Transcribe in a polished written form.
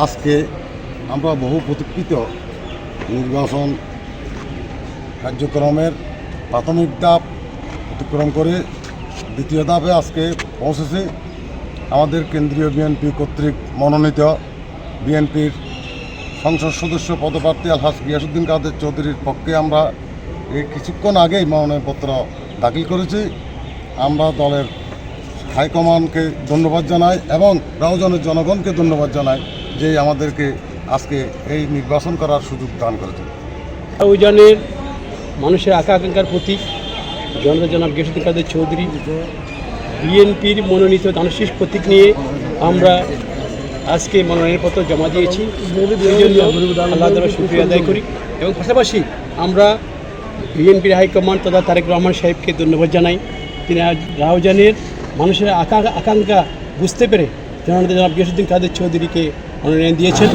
আজকে আমরা বহু প্রতীক্ষিত নির্বাচন কার্যক্রমের প্রাথমিক ধাপ অতিক্রম করে দ্বিতীয় ধাপে আজকে পৌঁছেছে। আমাদের কেন্দ্রীয় বিএনপি কর্তৃক মনোনীত বিএনপির সংসদ সদস্য পদপ্রার্থী আলহাজ গিয়াসউদ্দিন কাদের চৌধুরীর পক্ষে আমরা এই কিছুক্ষণ আগেই মনোনয়নপত্র দাখিল করেছি। আমরা দলের হাইকমান্ডকে ধন্যবাদ জানাই এবং রাউজানের জনগণকে ধন্যবাদ জানাই যে আমাদেরকে আজকে এই নির্বাচন করার সুযোগ দান করেছে। রাউজানের মানুষের আকাঙ্ক্ষার প্রতীক জনাব গিয়াসউদ্দিন কাদের চৌধুরী বিএনপির মনোনীত ধানশীষ প্রতীক নিয়ে আমরা আজকে মনোনয়নপত্র জমা দিয়েছি। আল্লাহ তাআলার শুকরিয়া আদায় করি এবং পাশাপাশি আমরা বিএনপির হাইকমান্ড তথা তারেক রহমান সাহেবকে ধন্যবাদ জানাই। তিনি রাউজানের মানুষের আকাঙ্ক্ষা বুঝতে পেরে জনাব গিয়াসউদ্দিন কাদের চৌধুরীকে মনোনয়ন দিয়েছেন।